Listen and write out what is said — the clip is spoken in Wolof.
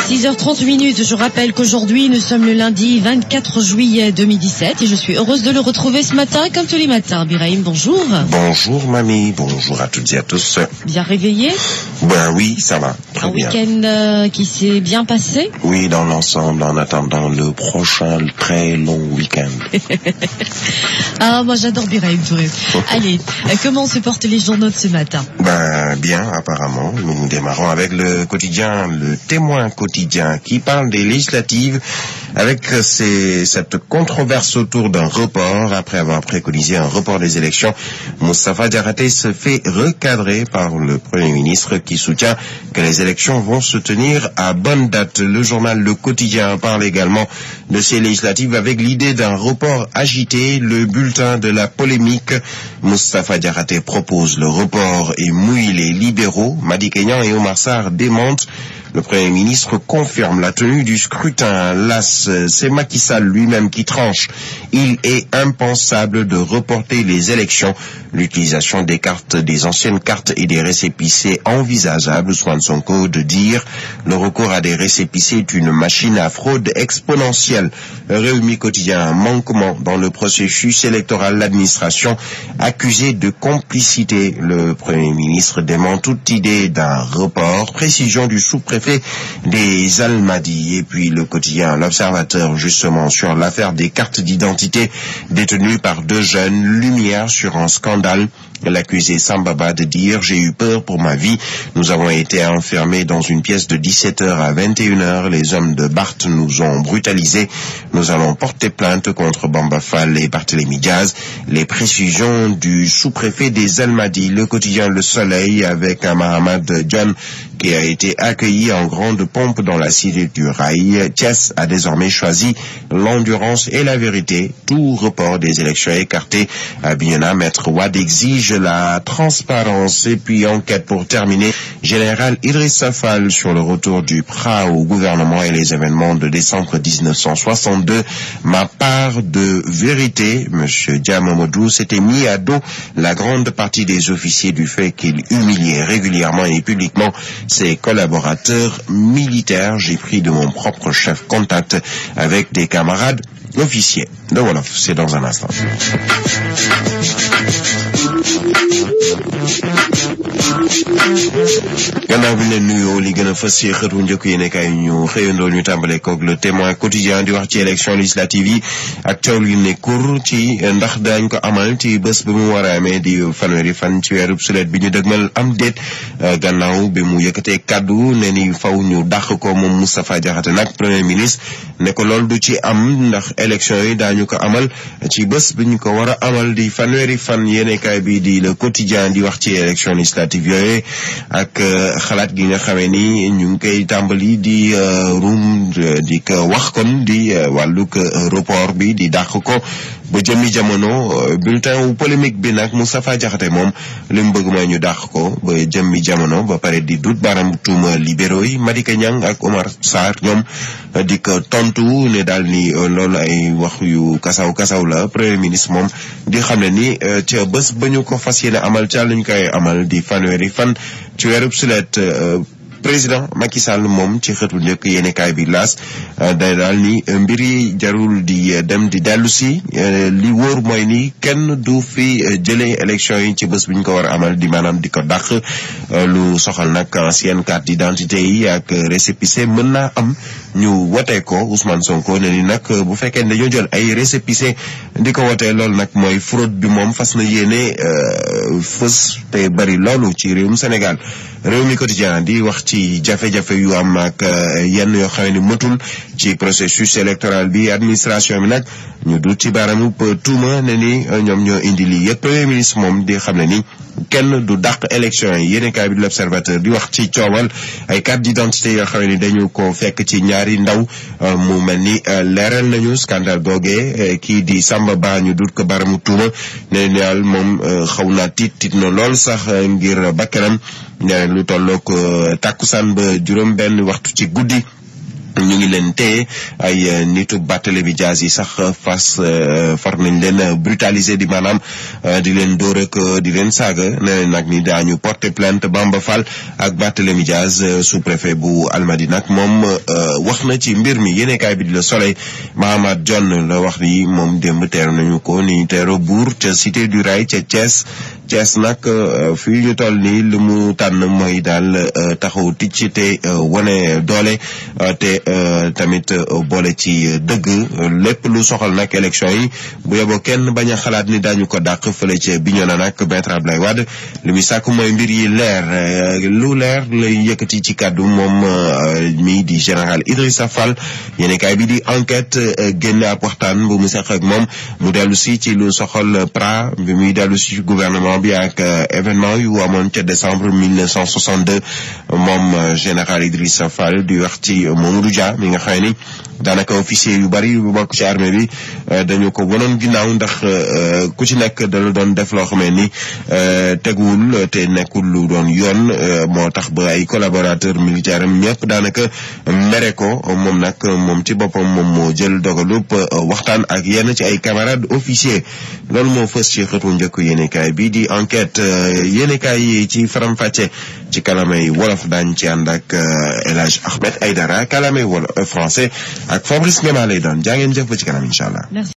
6h30, je rappelle qu'aujourd'hui nous sommes le lundi 24 juillet 2017 et je suis heureuse de le retrouver ce matin comme tous les matins. Birahim, bonjour. Bonjour mamie, bonjour à toutes et à tous. Bien réveillé? Ben oui, ça va, très bien. Un week-end qui s'est bien passé? Oui, dans l'ensemble, en attendant le prochain très long week-end. Ah, moi j'adore Birahim Touré. Allez, comment se portent les journaux de ce matin? Ben bien, apparemment. Nous démarrons avec le quotidien, le Témoin quotidien, qui parle des législatives avec cette controverse autour d'un report. Après avoir préconisé un report des élections, Moustapha Diakhaté se fait recadrer par le Premier ministre qui soutient que les élections vont se tenir à bonne date. Le journal Le Quotidien parle également de ces législatives avec l'idée d'un report agité, le bulletin de la polémique. Moustapha Diakhaté propose le report et mouille les libéraux. Madické Niang et Omar Sarr démentent. Le Premier ministre confirme la tenue du scrutin. Las, c'est Macky Sall lui-même qui tranche. Il est impensable de reporter les élections. L'utilisation des cartes, des anciennes cartes et des récépissés envisageable. Ousmane Sonko de dire le recours à des récépissés est une machine à fraude exponentielle. Rewmi Quotidien, manquement dans le processus électoral. L'administration accusée de complicité. Le Premier ministre dément toute idée d'un report. Précision du sous-préfet des Almadies. Et puis le quotidien L'Observateur, justement, sur l'affaire des cartes d'identité détenues par deux jeunes. Lumière sur un scandale. L'accusé Sambaba de dire « J'ai eu peur pour ma vie. Nous avons été enfermés dans une pièce de 17h à 21h. Les hommes de Barth nous ont brutalisés. Nous allons porter plainte contre Bamba Fall et Barthélémy Diaz. » Les précisions du sous-préfet des Almadies. Le quotidien Le Soleil avec un Mahamad John qui a été accueilli en grande pompe dans la cité du Rail. Thiès a désormais choisi l'endurance et la vérité. Tout report des élections écarté. À Bignona, Maître Wade exige la transparence. Et puis enquête pour terminer. Général Idrissa Fall sur le retour du PRA au gouvernement et les événements de décembre 1962. Ma part de vérité, Monsieur Dia Mamadou s'était mis à dos la grande partie des officiers du fait qu'il humiliait régulièrement et publiquement ses collaborateurs militaires. J'ai pris de mon propre chef contact avec des camarades officiers. Donc voilà, c'est dans un instant. gannaaw bi leen nuyoo li gën a fës ci xëtu njëkk yi nekk ay ñu xëyandoo ñu tàmbale koog Le Témoin quotidien di wax ci élection législative yi ak coow li ne kur ci ndax dañ ko amal ci bés bi mu war a amee di fanweeri fan ci weeru sulet bi ñu dëgmal am déet. Gannaaw bi mu yëkkatee kaddu ne ni faw ñu dàq ko moom Moustapha Diakhaté nag Premier ministre ne ko loolu du ci am ndax élection yi daañu ko amal ci bés bi ñu ko war a amal di fanweeri fan. Yéenekaay bi di Le Quotidien di wax ci élection législative yooyu ak xalaat gi nga xamee ni ñu ngi koy tàmbali di di ko wax kon di wàllug report bi di dàq ko ba jëmmi jamono. Bulletin wu polémique bi nag Moustapha Diakhaté moom li mu bëgg mooy ñu dàq ko ba jëmmi jamono ba pare di dut baaraam tuuma libéraux yi Madické Niang ak Omar Sarr ñoom di ko tontu ne daal ni loolu ay wax yu kasaw la. Premier ministre moom di xam ne ni ca bés ba ñu ko fas yéene amal ca luñ koy amal di fanweeri fan ci weerub sulet. Président Macky Sall moom ci xëtu njëkk yéenekaay bi L'As day daal ni mbir yi jarul di dem di dellu si li wóor mooy ni kenn du fi jëlee élection yi ci bés bu ñu ko war a amal di maanaam di ko dàq. Lu soxal nag ancienne carte d'identité yi ak récépissé mën naa am ñu wote ko. Ousmane Sonko ne ni nag bu fekkee ne dañoo jël ay récépissé di ko wote loolu nag mooy fraude bi moom fas na yéene fës te bari loolu ci réewum Sénégal. Rewmi Quotidien di wax ci jafe-jafe yu am ak yenn yoo xam ne mëtul ci processus électoral bi. Administration bi nag ñu dut ci baaramu tuuma ne ni ñoom ñoo indi lii yëpp. Premier ministre moom di xam ne ni kenn du dàq élection yi. Yéenekaay bi di L'Observateur di wax ci coowal ay carte d'identité yoo xam ne dañu ko fekk ci ñaari ndaw mu mel ni leeral nañu scandale googee. Kii di Samba Ba ñu dut ko baaramu tuuma ne ni daal moom xaw naa tiit na lool sax ngir bakkanam. Lu tollook takkusaan ba juróom benn waxtu ci guddi ñu ngi leen téye ay nitu Barthélémy Dias yi sax far nañ leen brutaliser di maanaam di leen dóor ak di leen saaga nee nag ni daañu porter plainte Bamba Fall ak Barthélémy Dias sous-préfet bu Almadies nag moom wax na ci mbir mi yéenekaay bi di Le Soleil. Mahamad John la wax ni moom démb teeru nañu ko ni teero buur ca cité du Rail ca Thiès nag fii ñu toll nii li mu tànn mooy daal taxaw ticc te wane doole te tamit boole ci dëgg lépp lu soxal nag élection yi bu yeboo kenn bañ a xalaat ni daañu ko dàq fële ca Bignona nag Maître Abdoulaye Wade li muy sàkk mooy mbir yi leer lu leer lay yëkkati ci kàddu moom mi di général Idrissa Fall yéenekaay bi di enquête génne ab waxtaan bu mu seq ak moom mu dellu si ci lu soxal PRA bi muy dellu si ci gouvernement bi ak événement yu amoon ca décembre 1962 moom général Idrissa Fall di wax ci Mamadou Dia mi nga xam ni daanaka officier yu bari yu bokk ci armée bi dañu ko wonoon ginnaaw ndax ku ci nekk dala doon def loo xamee ni teguwul te nekkul lu doon yoon moo tax ba ay collaborateur militaire am ñëpp daanaka mere ko moom nag moom ci boppam moom moo jël dogalub waxtaan ak yenn ci ay camarades officiers loolu moo fës ci xëtu njëkk yéenekaay bi di enquête yéenekaay yi ci faram-fàcce ci kalamay wolof daañ ci ànd ak El Hadj Ahmed Aïdara kalamay wolof français ak Fabrice Ngema lay doon jaa ngeen jëf ba ci kanam incha allah.